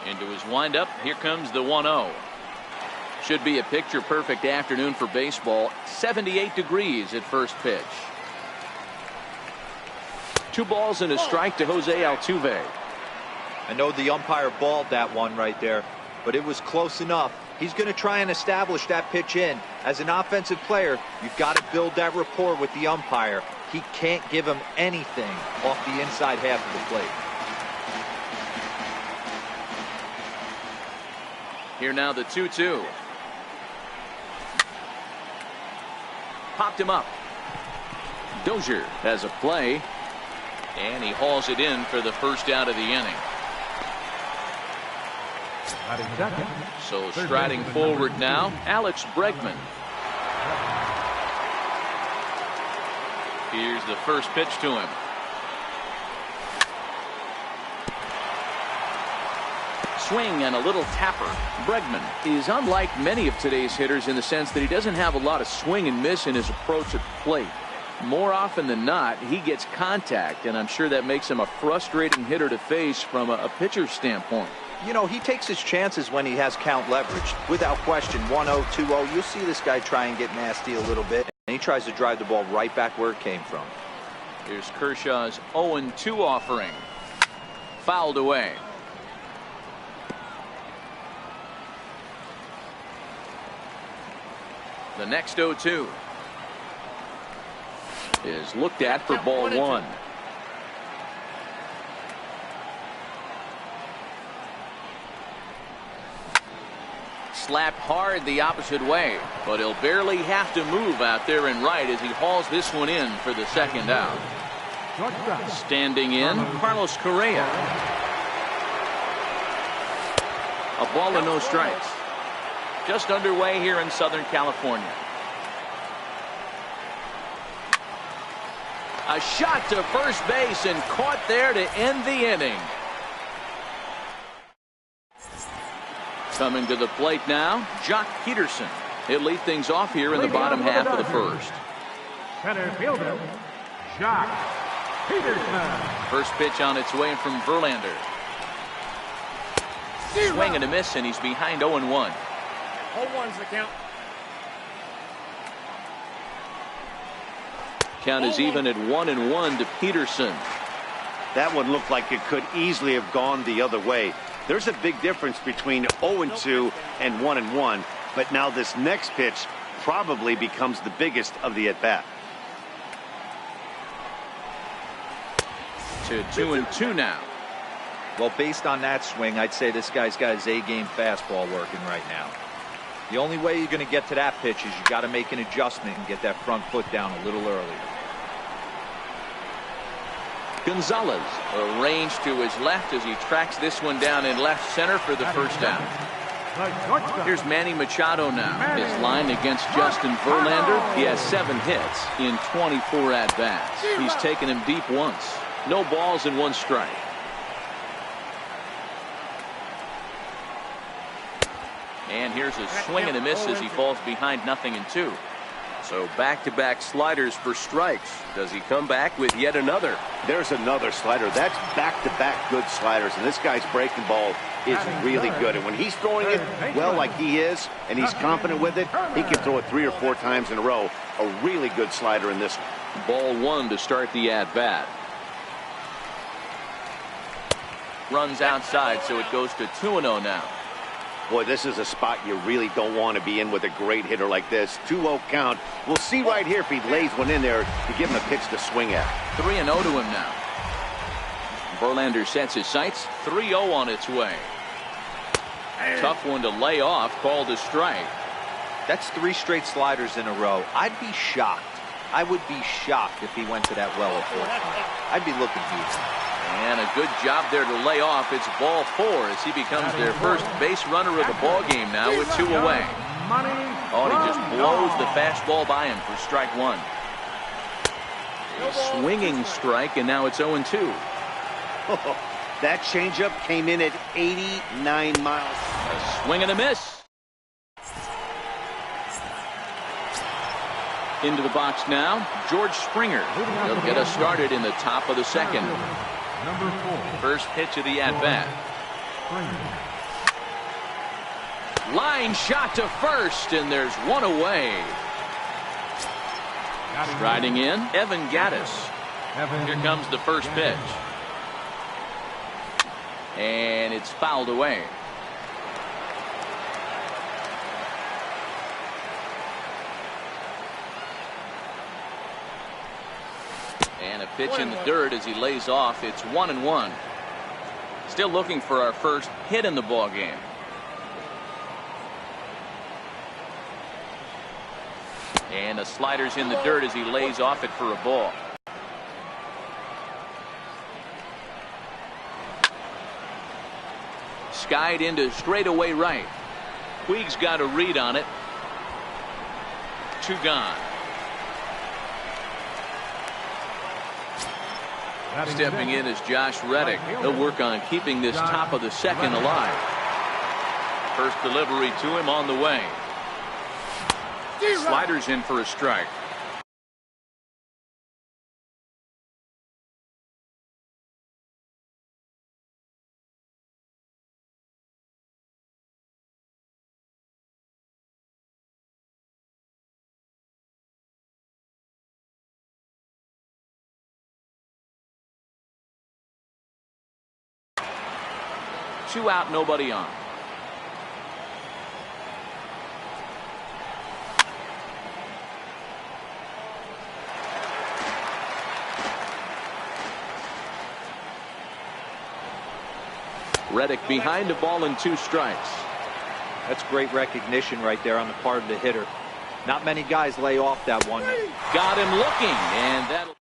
Into his windup. Here comes the 1-0. Should be a picture-perfect afternoon for baseball. 78 degrees at first pitch. 2 balls and a strike to Jose Altuve. I know the umpire balled that one right there, but it was close enough. He's going to try and establish that pitch in. As an offensive player, you've got to build that rapport with the umpire. He can't give him anything off the inside half of the plate. Here now the 2-2. Popped him up. Dozier has a play, and he hauls it in for the first out of the inning. So striding forward now, Alex Bregman. Here's the first pitch to him. Swing and a little tapper. Bregman is unlike many of today's hitters in the sense that he doesn't have a lot of swing and miss in his approach at the plate. More often than not, he gets contact, and I'm sure that makes him a frustrating hitter to face from a pitcher's standpoint. You know, he takes his chances when he has count leverage. Without question, 1-0, 2-0, you'll see this guy try and get nasty a little bit, and he tries to drive the ball right back where it came from. Here's Kershaw's 0-2 offering. Fouled away. The next 0-2 is looked at for ball 1. Slapped hard the opposite way, but he'll barely have to move out there and right as he hauls this one in for the second out. Standing in, Carlos Correa. A ball and no strikes. Just underway here in Southern California. A shot to first base and caught there to end the inning. Coming to the plate now, Jock Peterson. He'll lead things off here in the bottom half of the first. Center fielder, Jock Peterson. First pitch on its way from Verlander. Swing and a miss, and he's behind 0-1. 0-1's the count. Count is even at 1-1 to Peterson. That one looked like it could easily have gone the other way. There's a big difference between 0-2 and 1-1, but now this next pitch probably becomes the biggest of the at-bat. To 2-2 now. Well, based on that swing, I'd say this guy's got his A-game fastball working right now. The only way you're going to get to that pitch is you got to make an adjustment and get that front foot down a little earlier. Gonzalez arranged to his left as he tracks this one down in left center for the first down. Here's Manny Machado now. His line against Justin Verlander. He has 7 hits in 24 at-bats. He's taken him deep once. No balls and 1 strike. And here's a swing and a miss as he falls behind 0-2. So back-to-back sliders for strikes. Does he come back with yet another? There's another slider. That's back-to-back good sliders, and this guy's breaking ball is really good. And when he's throwing it well like he is, and he's confident with it, he can throw it 3 or 4 times in a row. A really good slider in this one. Ball 1 to start the at-bat. Runs outside, so it goes to 2-0 now. Boy, this is a spot you really don't want to be in with a great hitter like this. 2-0 count. We'll see right here if he lays one in there to give him a pitch to swing at. 3-0 to him now. Verlander sets his sights. 3-0 on its way. Tough one to lay off. Called a strike. That's 3 straight sliders in a row. I'd be shocked. I would be shocked if he went to that well at 4th. I'd be looking huge. And a good job there to lay off. It's ball 4 as he becomes their first base runner of the ball game now with 2 away. Oh, and he just blows the fastball by him for strike 1. A swinging strike, and now it's 0-2. That changeup came in at 89 miles. A swing and a miss. Into the box now, George Springer. He'll get us started in the top of the second. Number 4. First pitch of the at-bat. Line shot to first, and there's one away. Striding in, Evan Gaddis. Here comes the first pitch. And it's fouled away. And a pitch in the dirt as he lays off. It's 1-1. Still looking for our first hit in the ball game. And the slider's in the dirt as he lays off it for a ball. Skied into straightaway right. Puig's got a read on it. 2 gone. Stepping in is Josh Reddick. He'll work on keeping this top of the second alive. First delivery to him on the way. Sliders in for a strike. Two out, nobody on. Reddick behind the ball and 2 strikes. That's great recognition right there on the part of the hitter. Not many guys lay off that one. Got him looking, and that'll.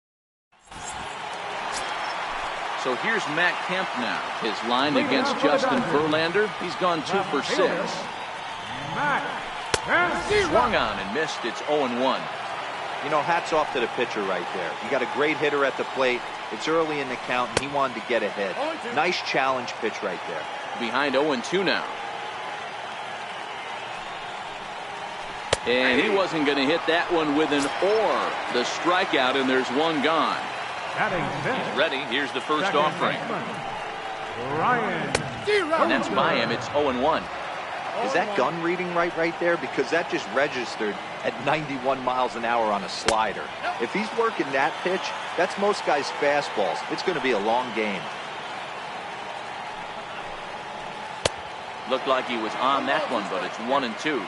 So here's Matt Kemp now. His line against Justin Verlander. He's gone 2 for 6. Swung on and missed. It's 0-1. You know, hats off to the pitcher right there. You got a great hitter at the plate. It's early in the count, and he wanted to get ahead. Nice challenge pitch right there. Behind 0-2 now. And he wasn't going to hit that one with an or. The strikeout, and there's 1 gone. He's ready. Here's the first offering. And that's by him. It's 0-1. Is that gun reading right there? Because that just registered at 91 miles an hour on a slider. If he's working that pitch, that's most guys' fastballs. It's going to be a long game. Looked like he was on that one, but it's 1-2.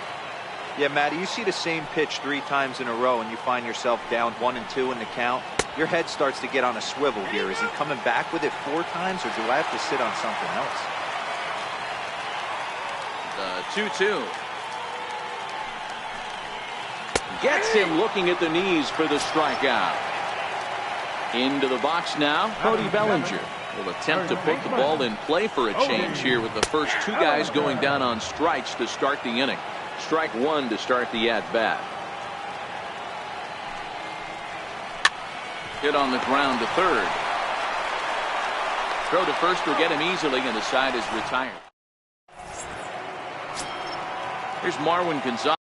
Yeah, Matty, you see the same pitch 3 times in a row and you find yourself down 1-2 in the count. Your head starts to get on a swivel here. Is he coming back with it 4 times, or do I have to sit on something else? The 2-2. Gets him looking at the knees for the strikeout. Into the box now, Cody Bellinger will attempt to put the ball in play for a change here with the first 2 guys going down on strikes to start the inning. Strike 1 to start the at-bat. Hit on the ground to third. Throw to first will get him easily, and the side is retired. Here's Marwin Gonzalez.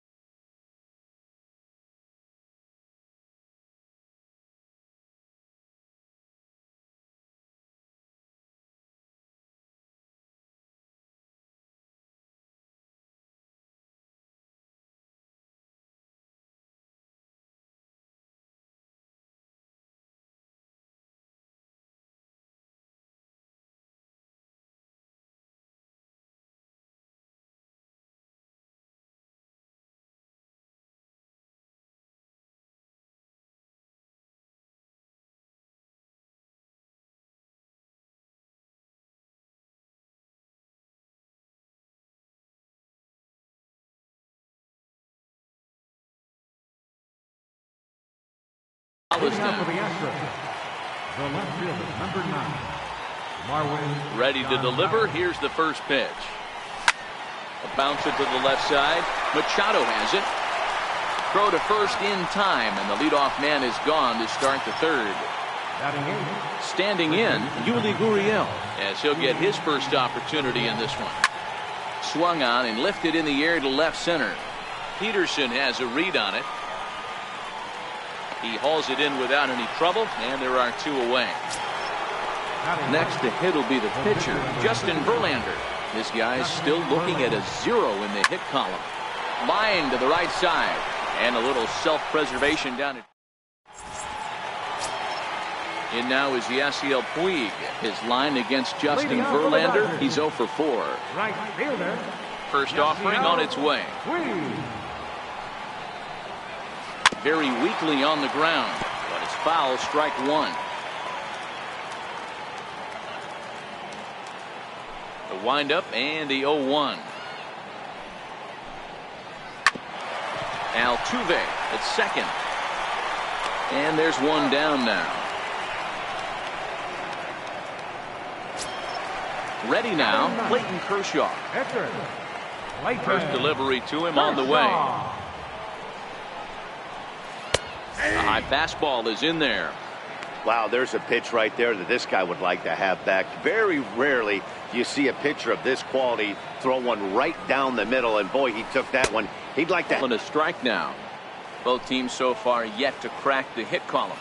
Ready to deliver. Here's the first pitch. A bouncer to the left side. Machado has it. Throw to first in time, and the leadoff man is gone to start the third. Standing in, Yuli Gurriel, as he'll get his first opportunity in this one. Swung on and lifted in the air to left center. Peterson has a read on it. He hauls it in without any trouble, and there are 2 away. Next to hit will be the pitcher, Justin Verlander. This guy's still looking at a 0 in the hit column. Lying to the right side. And a little self-preservation down it. In now is Yasiel Puig. His line against Justin Verlander. He's 0 for 4. Right fielder. First offering on its way. Very weakly on the ground. But it's foul, strike 1. The windup and the 0-1. Altuve at second. And there's one down now. Ready now, Clayton Kershaw. First delivery to him on the way. A high fastball is in there. Wow, there's a pitch right there that this guy would like to have back. Very rarely do you see a pitcher of this quality throw one right down the middle, and boy, he took that one. He'd like to. On a strike now. Both teams so far yet to crack the hit column.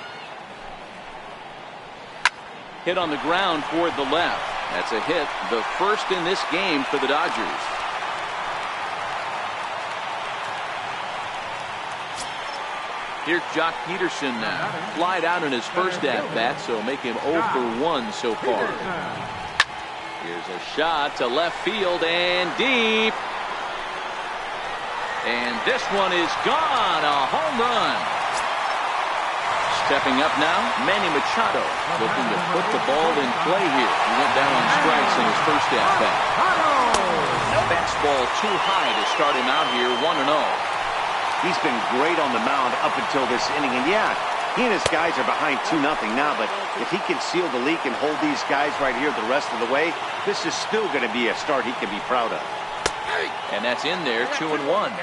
Hit on the ground toward the left. That's a hit, the first in this game for the Dodgers. Here's Jock Peterson now. Flied out in his first at-bat, so make him 0 for 1 so far. Here's a shot to left field and deep. And this one is gone. A home run. Stepping up now, Manny Machado, looking to put the ball in play here. He went down on strikes in his first at-bat. Fastball too high to start him out here, 1-0. He's been great on the mound up until this inning. And yeah, he and his guys are behind 2-0 now, but if he can seal the leak and hold these guys right here the rest of the way, this is still going to be a start he can be proud of. And that's in there, 2-1.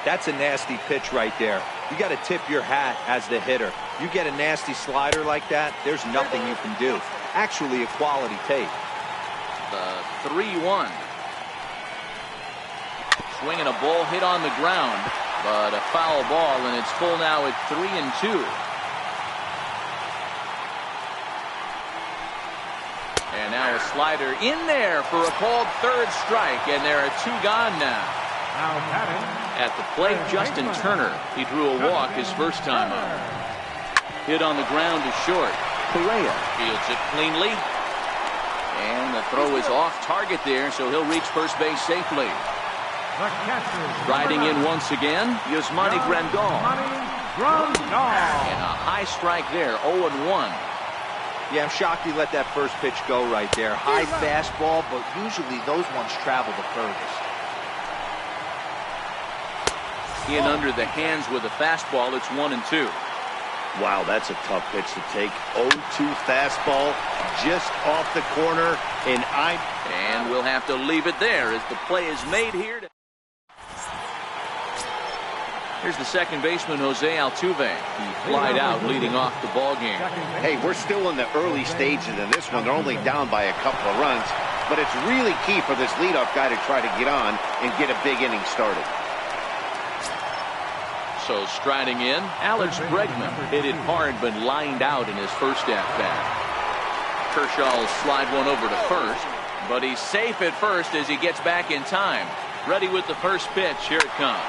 That's a nasty pitch right there. You got to tip your hat as the hitter. You get a nasty slider like that, there's nothing you can do. Actually a quality take. The 3-1. Swinging a ball hit on the ground, but a foul ball, and it's full now at 3-2. And now a slider in there for a called third strike, and there are 2 gone now. At the plate, Justin Turner. He drew a walk his first time up. Hit on the ground to short. Correa fields it cleanly. And the throw is off target there, so he'll reach first base safely. Riding in once again, Yasmani Grandal. And a high strike there, 0-1. Yeah, I'm shocked he let that first pitch go right there. High fastball, but usually those ones travel the furthest. In under the hands with a fastball, it's 1-2. Wow, that's a tough pitch to take. 0-2 fastball just off the corner, and we'll have to leave it there as the play is made here. Here's the second baseman, Jose Altuve. He flied out leading off the ball game. Hey, we're still in the early stages in this one. They're only down by a couple of runs, but it's really key for this leadoff guy to try to get on and get a big inning started. So striding in, Alex Bregman hit it hard but lined out in his first at-bat. Kershaw will slide one over to first, but he's safe at first as he gets back in time. Ready with the first pitch. Here it comes.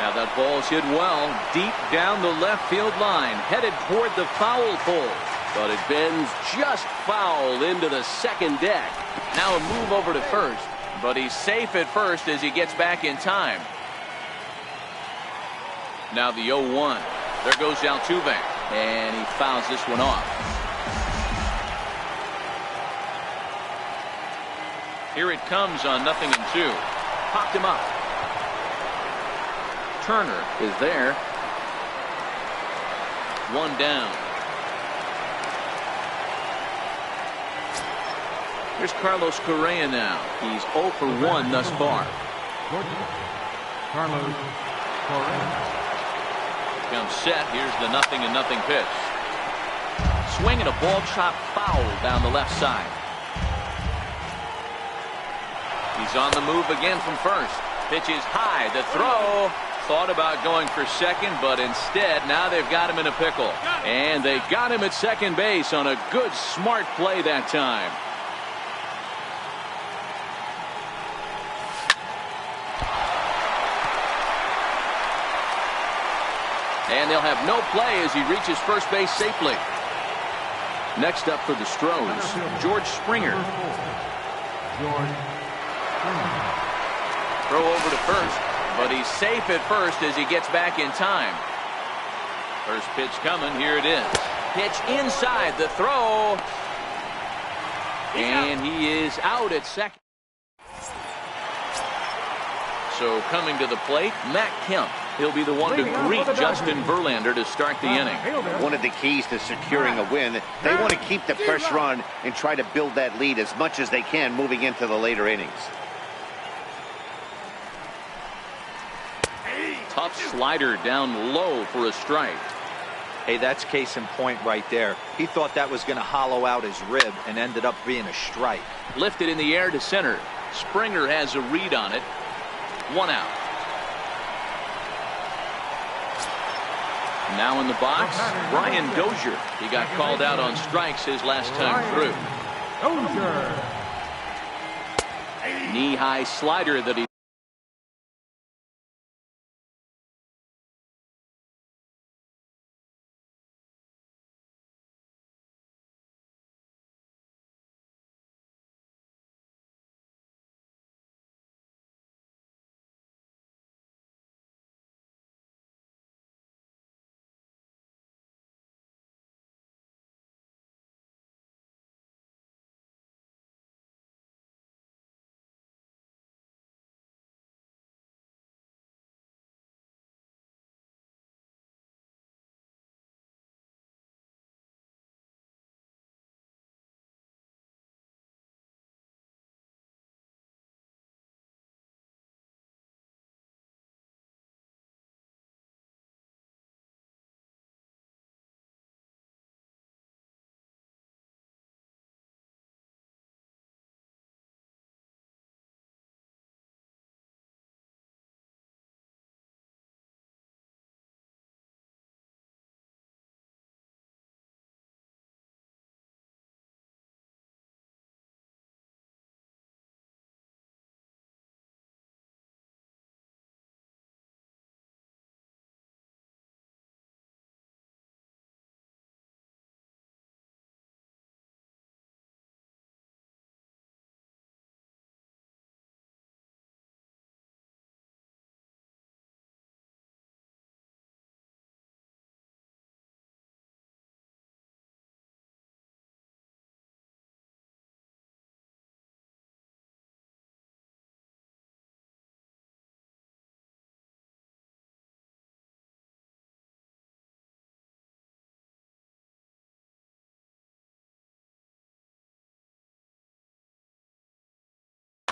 Now that ball's hit well, deep down the left field line, headed toward the foul pole. But it bends just foul into the second deck. Now a move over to first, but he's safe at first as he gets back in time. Now the 0-1. There goes Altuve, and he fouls this one off. Here it comes on 0-2. Popped him up. Turner is there. 1 down. Here's Carlos Correa now. He's 0 for 1 thus far. Carlos Correa. Comes set. Here's the 0-0 pitch. Swinging a ball chopped foul down the left side. He's on the move again from first. Pitch is high. The throw. Thought about going for second, but instead now they've got him in a pickle. And they got him at second base on a good, smart play that time. And they'll have no play as he reaches first base safely. Next up for the Stros, George Springer. Throw over to first, but he's safe at first as he gets back in time. First pitch coming, here it is. Pitch inside, the throw. And he is out at second. So coming to the plate, Matt Kemp. He'll be the one to greet Justin Verlander to start the inning. One of the keys to securing a win, they want to keep the pressure on and try to build that lead as much as they can moving into the later innings. Tough slider down low for a strike. Hey, that's case in point right there. He thought that was going to hollow out his rib and ended up being a strike. Lifted in the air to center. Springer has a read on it. 1 out. Now in the box, Brian Dozier. He got called out on strikes his last time through. Knee-high slider that he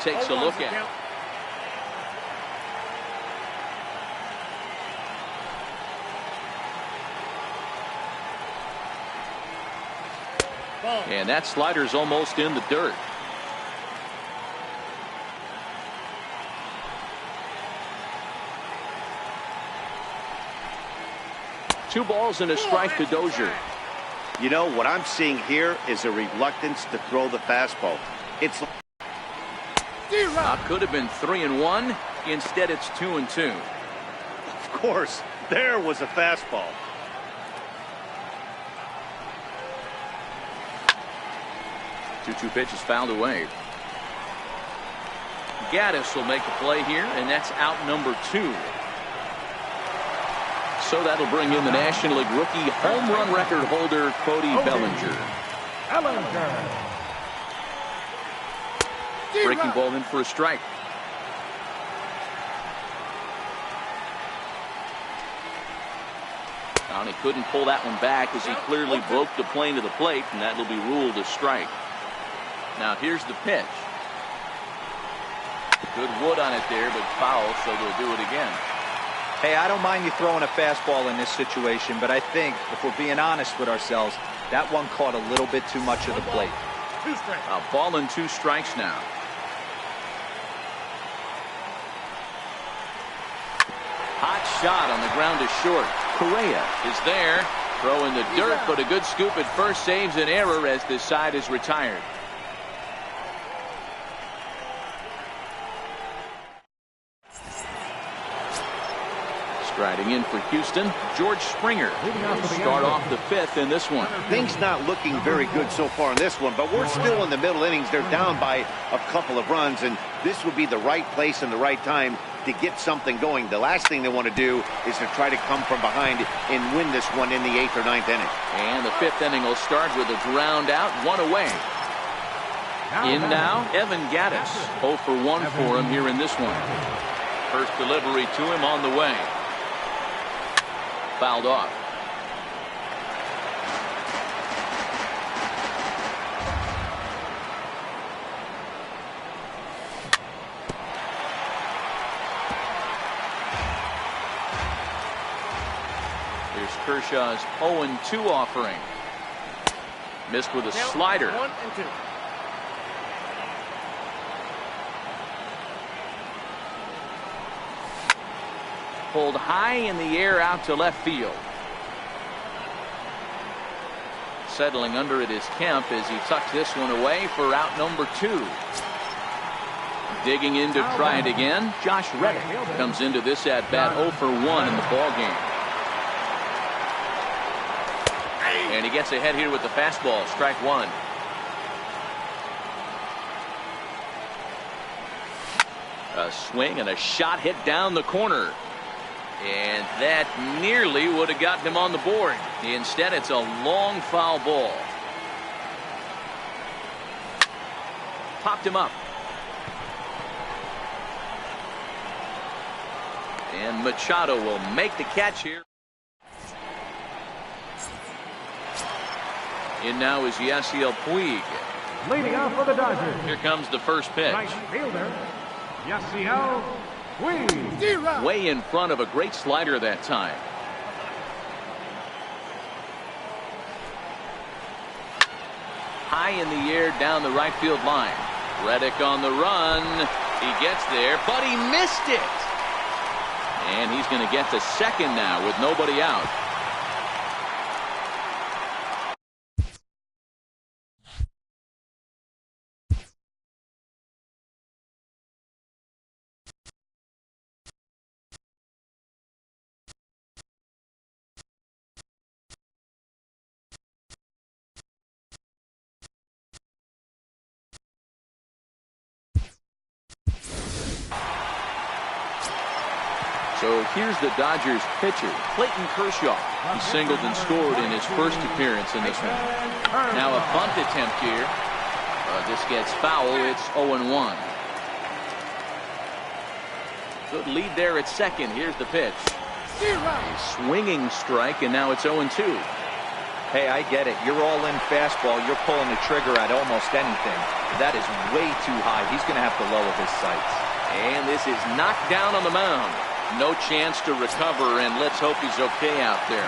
takes a look at. And that slider's almost in the dirt. Two balls and a strike to Dozier. You know, what I'm seeing here is a reluctance to throw the fastball. It's could have been 3-1. Instead, it's 2-2. Of course, there was a fastball. Two pitches fouled away. Gaddis will make the play here, and that's out number 2. So that'll bring in the National League rookie home run record holder, Cody Bellinger. Breaking ball in for a strike. And he couldn't pull that one back as he clearly broke the plane to the plate, and that will be ruled a strike. Now here's the pitch. Good wood on it there, but foul, so they'll do it again. Hey, I don't mind you throwing a fastball in this situation, but I think, if we're being honest with ourselves, that one caught a little bit too much of the plate. A ball and 2 strikes now. Hot shot on the ground is short. Correa is there. Throw in the dirt, but a good scoop at first saves an error as this side is retired. Striding in for Houston, George Springer. He'll start off the fifth in this one. Things not looking very good so far in this one, but we're still in the middle innings. They're down by a couple of runs, and this would be the right place and the right time to get something going. The last thing they want to do is to try to come from behind and win this one in the 8th or 9th inning. And the 5th inning will start with a ground out, one away. In now, Evan Gattis. 0 for 1 for him here in this one. First delivery to him on the way. Fouled off. Here's Kershaw's 0-2 offering. Missed with a slider. 1-2. Pulled high in the air out to left field. Settling under it is Kemp as he tucks this one away for out number 2. Digging in to try it again, Josh Reddick comes into this at bat 0 for 1 in the ball game. And he gets ahead here with the fastball, strike 1. A swing and a shot hit down the corner. And that nearly would have gotten him on the board. Instead, it's a long foul ball. Popped him up. And Machado will make the catch here. In now is Yasiel Puig. Leading off for the Dodgers. Here comes the first pitch. Right fielder, Yasiel Puig. Way in front of a great slider that time. High in the air down the right field line. Reddick on the run. He gets there, but he missed it. And he's going to get to second now with nobody out. So here's the Dodgers pitcher, Clayton Kershaw. He singled and scored in his first appearance in this one. Now a bunt attempt here. This gets foul. It's 0-1. Good lead there at second. Here's the pitch. A swinging strike, and now it's 0-2. Hey, I get it. You're all in fastball. You're pulling the trigger at almost anything. That is way too high. He's going to have to lower his sights. And this is knocked down on the mound. No chance to recover, and let's hope he's okay out there.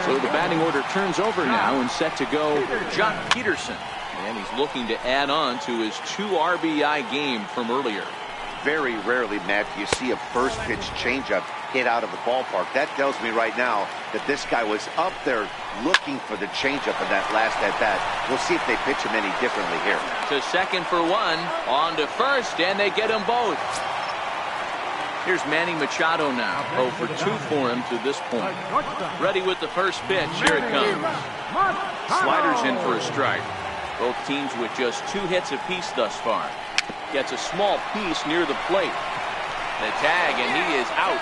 So the batting order turns over now, and set to go Jock Peterson. And he's looking to add on to his 2 RBI game from earlier. Very rarely, Matt, do you see a first pitch changeup hit out of the ballpark. That tells me right now that this guy was up there looking for the changeup in that last at-bat. We'll see if they pitch him any differently here. To second for 1, on to first, and they get them both. Here's Manny Machado now. 0 for 2 for him to this point. Ready with the first pitch. Here it comes. Sliders in for a strike. Both teams with just 2 hits apiece thus far. Gets a small piece near the plate. The tag, and he is out.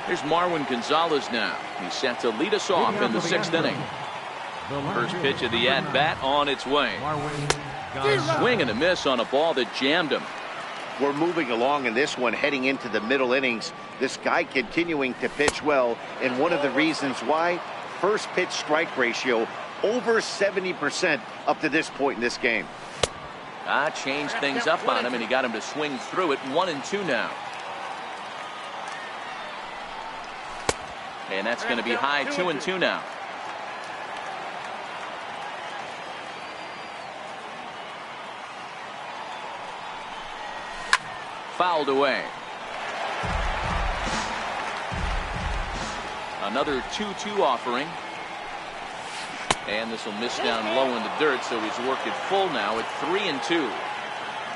Here's Marwin Gonzalez now. He's set to lead us off in the 6th inning. First pitch of the at-bat on its way. Swing and a miss on a ball that jammed him. We're moving along in this one, heading into the middle innings. This guy continuing to pitch well, and one of the reasons why, first pitch strike ratio over 70% up to this point in this game. Changed things up on him, and he got him to swing through it. 1-2 now. And that's going to be high. 2-2 now. Fouled away. Another 2-2 offering. And this will miss down low in the dirt, so he's working full now at 3-2.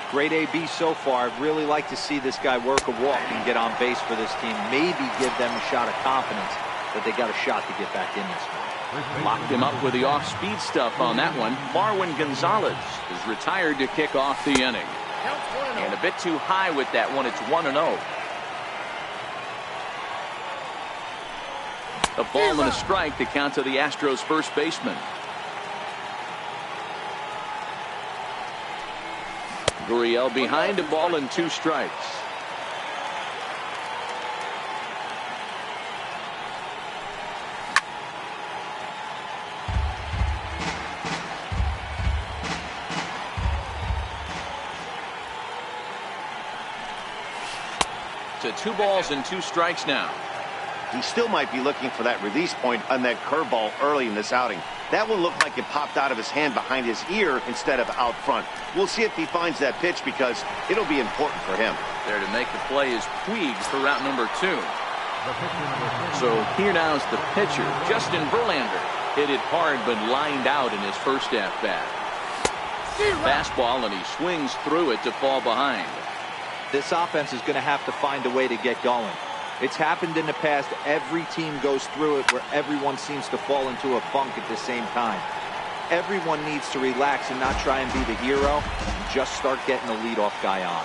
Great AB so far. I'd really like to see this guy work a walk and get on base for this team. Maybe give them a shot of confidence that they got a shot to get back in this one. Locked him up with the off-speed stuff on that one. Marwin Gonzalez is retired to kick off the inning. And a bit too high with that one. It's 1-0. A ball and a strike to count to the Astros first baseman. Gurriel behind, a ball and 2 strikes. To 2 balls and 2 strikes now. He still might be looking for that release point on that curveball early in this outing. That one looked like it popped out of his hand behind his ear instead of out front. We'll see if he finds that pitch because it'll be important for him. There to make the play is Puig for route number 2. So here now is the pitcher, Justin Verlander. Hit it hard but lined out in his first at-bat. Fastball, and he swings through it to fall behind. This offense is going to have to find a way to get going. It's happened in the past. Every team goes through it where everyone seems to fall into a funk at the same time. Everyone needs to relax and not try and be the hero and just start getting the leadoff guy on.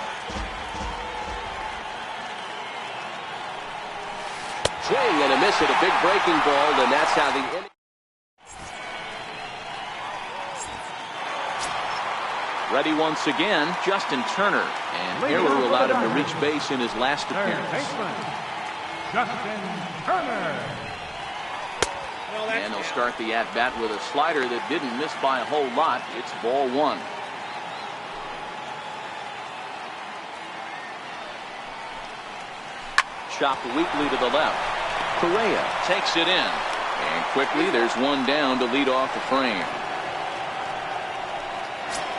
Swing and a miss at a big breaking ball, and that's how the inning. Ready once again, Justin Turner. And error allowed him to reach base in his last appearance. Justin Turner. And they'll start the at-bat with a slider that didn't miss by a whole lot. It's ball 1. Chopped weakly to the left. Correa takes it in. And quickly there's one down to lead off the frame.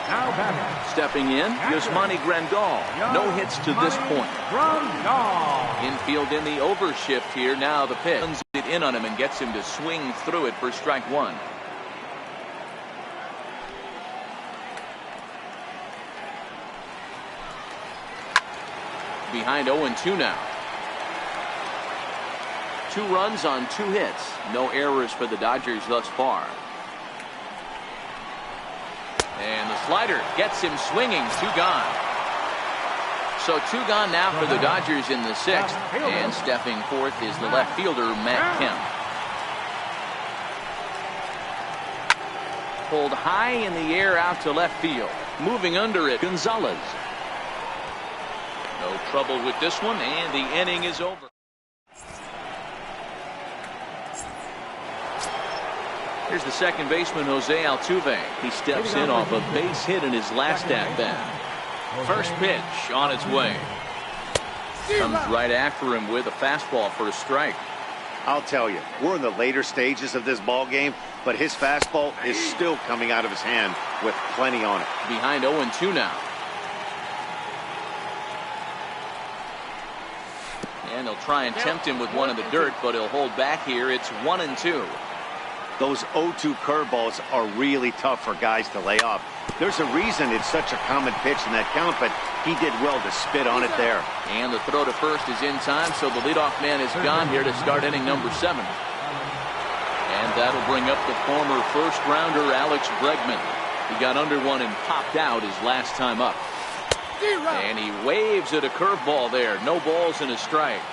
Now batting. Stepping in, Yasmani Grandal. No hits to this point. Infield in the overshift here. Now the pitch. Runs it in on him and gets him to swing through it for strike 1. Behind 0-2 now. 2 runs on 2 hits. No errors for the Dodgers thus far. And the slider gets him swinging. 2 gone. So 2 gone now for the Dodgers in the 6th. And stepping forth is the left fielder, Matt Kemp. Pulled high in the air out to left field. Moving under it, Gonzalez. No trouble with this one, and the inning is over. Here's the second baseman, Jose Altuve. He steps in off a base hit in his last at-bat. First pitch on its way. Comes right after him with a fastball for a strike. I'll tell you, we're in the later stages of this ball game, but his fastball is still coming out of his hand with plenty on it. Behind 0-2 now. And they'll try and tempt him with one in the dirt, but he'll hold back here. It's 1-2. Those 0-2 curveballs are really tough for guys to lay off. There's a reason it's such a common pitch in that count, but he did well to spit on it there. And the throw to first is in time, so the leadoff man is gone here to start inning number 7. And that'll bring up the former first-rounder Alex Bregman. He got under one and popped out his last time up. And he waves at a curveball there. No balls and a strike.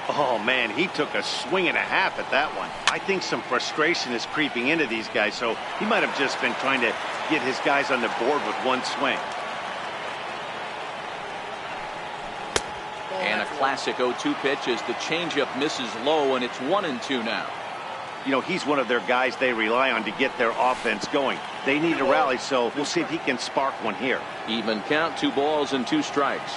Oh, man, he took a swing and a half at that one. I think some frustration is creeping into these guys, so he might have just been trying to get his guys on the board with one swing. And a classic 0-2 pitch as the changeup misses low, and it's 1-2 now. You know, he's one of their guys they rely on to get their offense going. They need a rally, so we'll see if he can spark one here. Even count, 2 balls and 2 strikes.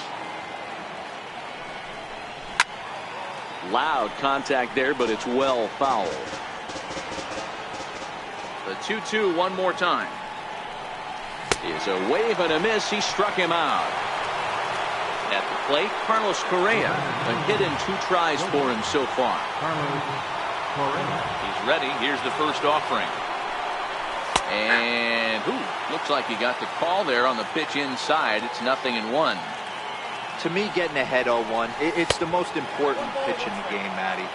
Loud contact there, but it's well fouled. The 2-2 one more time. Is a wave and a miss. He struck him out. At the plate, Carlos Correa. A hit in 2 tries for him so far. He's ready. Here's the first offering. And looks like he got the call there on the pitch inside. It's 0-1. To me, getting ahead 0-1, it's the most important pitch in the game, Matty.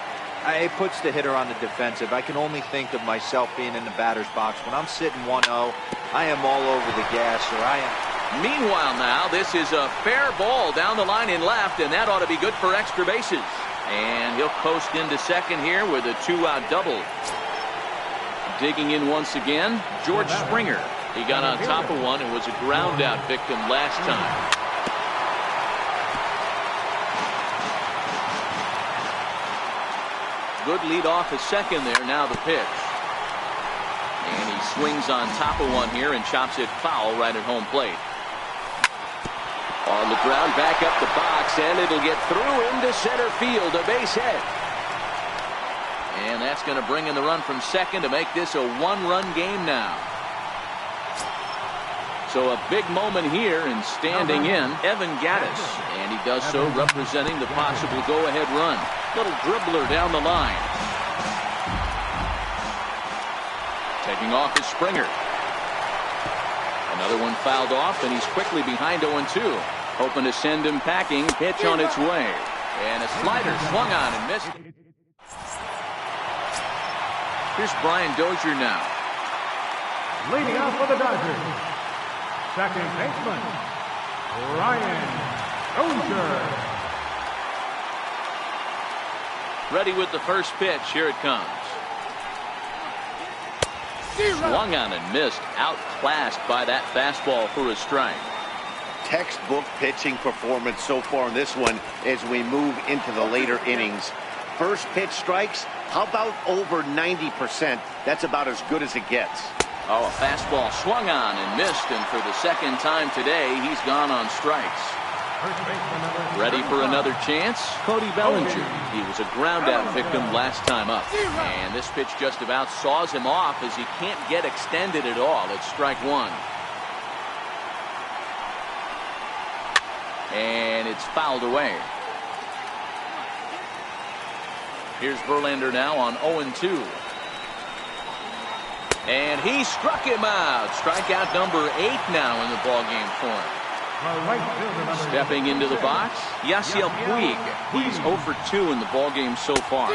It puts the hitter on the defensive. I can only think of myself being in the batter's box. When I'm sitting 1-0, I am all over the gas, or I am. Meanwhile now, this is a fair ball down the line in left, and that ought to be good for extra bases. And he'll coast into second here with a 2-out double. Digging in once again, George Springer. He got on top of one and was a ground out victim last time. Good lead off at second there. Now the pitch. And he swings on top of one here and chops it foul right at home plate. On the ground, back up the box, and it'll get through into center field, a base hit. And that's going to bring in the run from second to make this a one-run game now. So a big moment here, and standing in, Evan Gattis. And he does so representing the possible go-ahead run. Little dribbler down the line. Taking off is Springer. Another one fouled off, and he's quickly behind 0-2. Hoping to send him packing. Pitch on its way. And a slider swung on and missed. Here's Brian Dozier now. Leading off for the Dodgers, second baseman, Brian Dozier. Ready with the first pitch. Here it comes. Swung on and missed. Outclassed by that fastball for a strike. Textbook pitching performance so far in this one as we move into the later innings. First pitch strikes, how about over 90%? That's about as good as it gets. Oh, a fastball swung on and missed, and for the second time today, he's gone on strikes. Ready for another chance? Cody Bellinger. He was a ground-out victim last time up. And this pitch just about saws him off as he can't get extended at all. It's strike one. And it's fouled away. Here's Verlander now on 0-2. And he struck him out. Strikeout number 8 now in the ballgame for him. Stepping into the box, Yasiel Puig. He's 0 for 2 in the ballgame so far.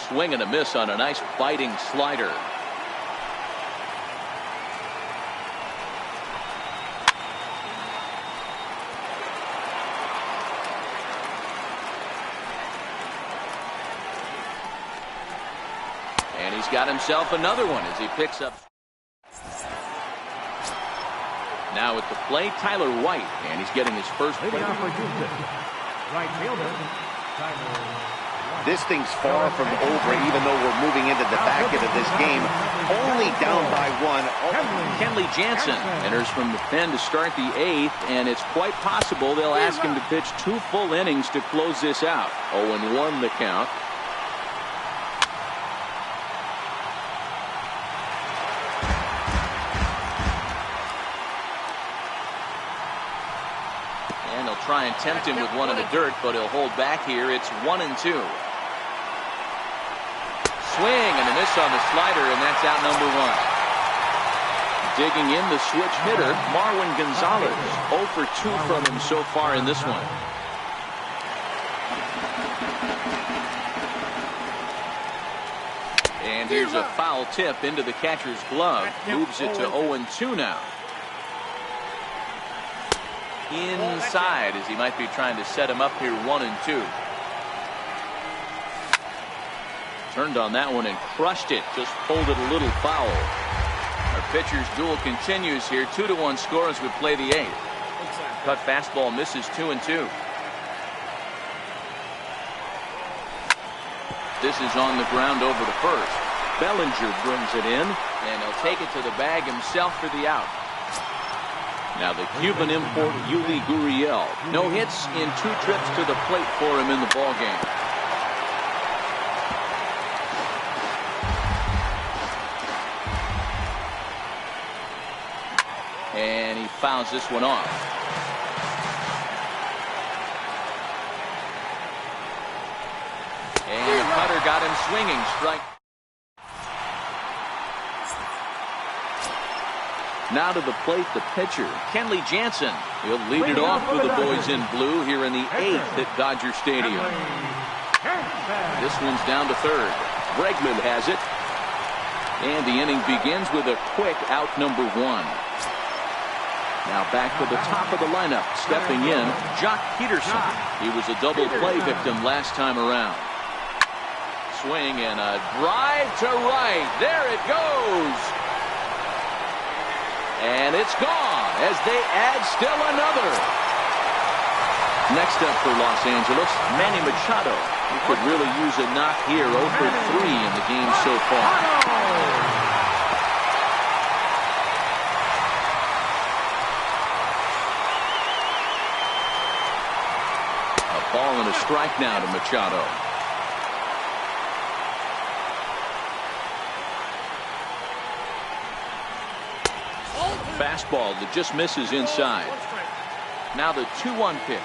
Swing and a miss on a nice biting slider. And he's got himself another one as he picks up. Now at the plate, Tyler White, and he's getting his first plate. Right fielder, Tyler White. This thing's far from over, even though we're moving into the back end of this game. Only down by one. Kenley Jansen enters from the pen to start the 8th, and it's quite possible they'll ask him to pitch 2 full innings to close this out. 0-1 the count. And they'll try and tempt him with one in the dirt, but he'll hold back here. It's 1-2. Swing and a miss on the slider, and that's out number 1. Digging in the switch hitter, Marwin Gonzalez. 0 for 2 from him so far in this one. And here's a foul tip into the catcher's glove. Moves it to 0-2 now. Inside as he might be trying to set him up here 1-2. Turned on that one and crushed it. Just pulled it a little foul. Our pitcher's duel continues here. 2-1 score as we play the 8th. Cut fastball misses 2-2. This is on the ground over to first. Bellinger brings it in, and he'll take it to the bag himself for the out. Now the Cuban import Yuli Gurriel. No hits in 2 trips to the plate for him in the ballgame. And he fouls this one off. And the cutter got him swinging. Strike. Now to the plate, the pitcher, Kenley Jansen. He'll lead it off for the boys in blue here in the 8th at Dodger Stadium. This one's down to third. Bregman has it. And the inning begins with a quick out number 1. Now back to the top of the lineup. Stepping in, Jock Peterson. He was a double play victim last time around. Swing and a drive to right. There it goes. And it's gone as they add still another. Next up for Los Angeles, Manny Machado. He could really use a knock here, 0 for 3 in the game so far. A ball and a strike now to Machado. Fastball that just misses inside. Now the 2-1 pitch.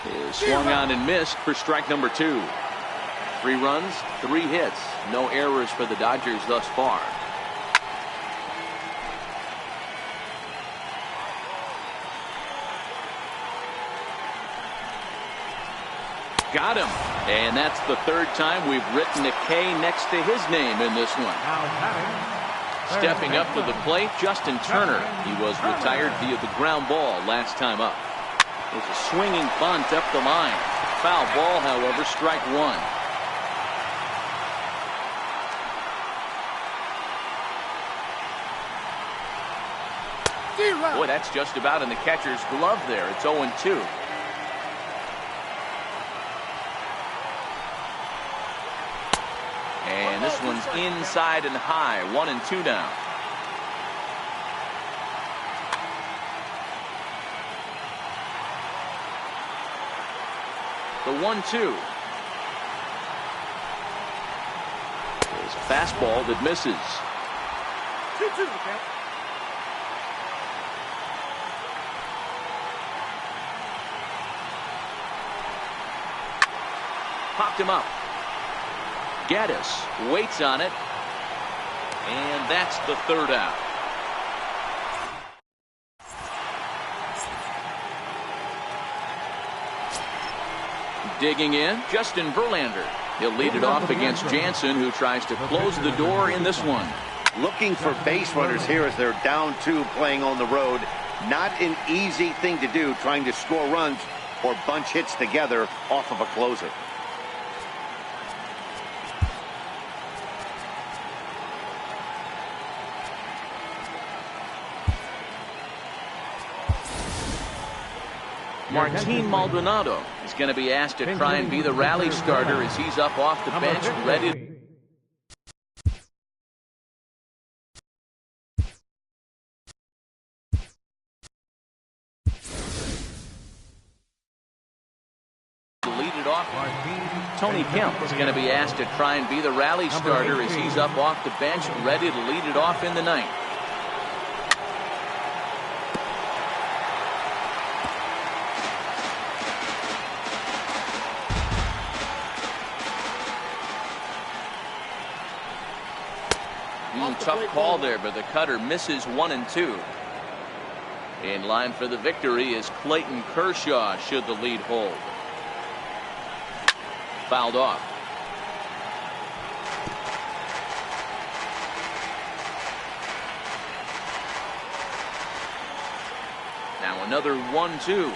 Is swung on and missed for strike number 2. 3 runs, 3 hits. No errors for the Dodgers thus far. Got him. And that's the 3rd time we've written a K next to his name in this one. Stepping up to the plate, Justin Turner. He was retired via the ground ball last time up. It was a swinging bunt up the line. Foul ball, however, strike 1. Boy, that's just about in the catcher's glove there. It's 0-2. And this one's inside and high. 1-2 now. The 1-2 is a fastball that misses. 2-2. Popped him up. Gaddis waits on it, and that's the 3rd out. Digging in, Justin Verlander. He'll lead it off against Jansen, who tries to close the door in this one. Looking for base runners here as they're down 2 playing on the road. Not an easy thing to do, trying to score runs or bunch hits together off of a closer. Martin Maldonado is going to be asked to try and be the rally starter as he's up off the bench, ready to lead it off. Tony Kemp is going to be asked to try and be the rally starter as he's up off the bench, ready to lead it off in the 9th. Tough call there, but the cutter misses 1-2. In line for the victory is Clayton Kershaw should the lead hold. Fouled off. Now another 1-2.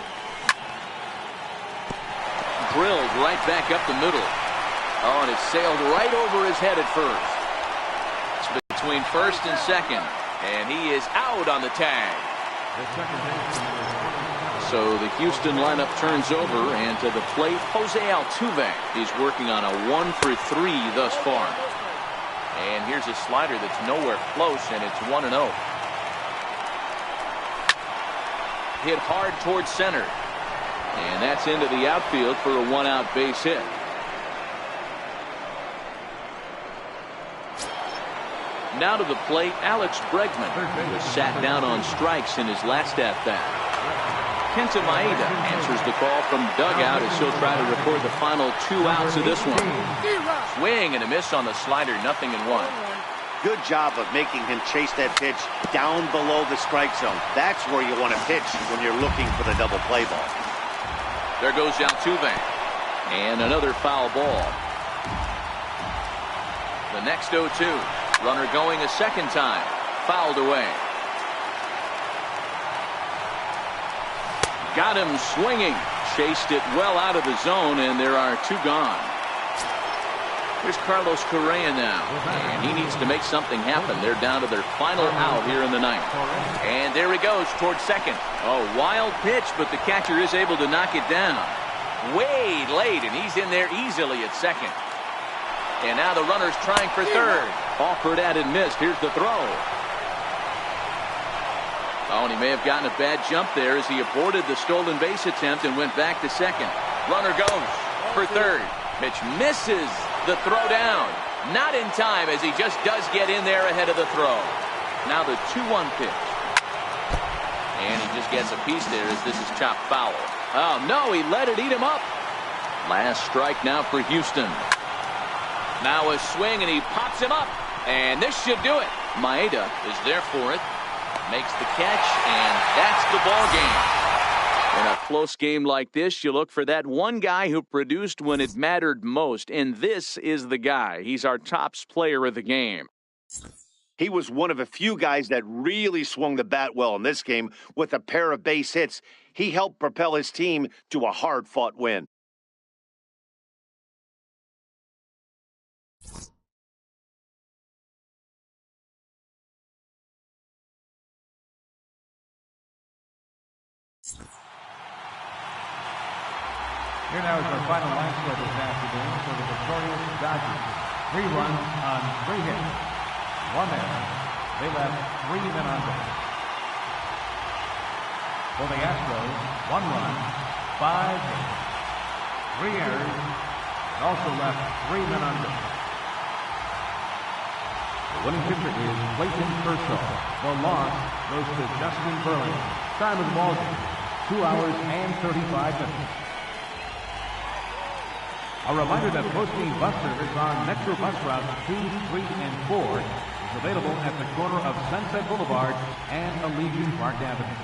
Drilled right back up the middle. Oh, and it sailed right over his head at first. Between first and second, and he is out on the tag. So the Houston lineup turns over, and to the plate, Jose Altuve. He's working on a 1 for 3 thus far. And here's a slider that's nowhere close, and it's 1-0. Hit hard towards center, and that's into the outfield for a 1-out base hit. Now to the plate, Alex Bregman, who was sat down on strikes in his last at-bat. Kenta Maeda answers the call from dugout as he'll try to record the final 2 outs of this one. Swing and a miss on the slider, 0-1. Good job of making him chase that pitch down below the strike zone. That's where you want to pitch when you're looking for the double play ball. There goes Altuve. And another foul ball. The next 0-2. Runner going a second time. Fouled away. Got him swinging. Chased it well out of the zone, and there are 2 gone. Here's Carlos Correa now, and he needs to make something happen. They're down to their final out here in the ninth. And there he goes towards second. Oh, wild pitch, but the catcher is able to knock it down. Way late, and he's in there easily at second. And now the runner's trying for third. Offered at and missed. Here's the throw. Oh, and he may have gotten a bad jump there as he aborted the stolen base attempt and went back to second. Runner goes for third. Pitch misses the throw down. Not in time, as he just does get in there ahead of the throw. Now the 2-1 pitch. And he just gets a piece there as this is chopped foul. Oh, no, he let it eat him up. Last strike now for Houston. Now a swing, and he pops him up. And this should do it. Maeda is there for it. Makes the catch, and that's the ball game. In a close game like this, you look for that one guy who produced when it mattered most, and this is the guy. He's our top player of the game. He was one of a few guys that really swung the bat well in this game with a pair of base hits. He helped propel his team to a hard-fought win. Here now is our final line score this afternoon for the victorious Dodgers. 3 runs on 3 hits. 1 error. They left 3 men on base. For the Astros, 1 run, 5 hits. 3 errors. And also left 3 men on base. The winning pitcher is Clayton Kershaw. The loss goes to Justin Verlander. Time of the ball game, 2 hours and 35 minutes. A reminder that post-game bus service on Metro Bus Routes 2, 3, and 4 is available at the corner of Sunset Boulevard and Allegiant Park Avenue.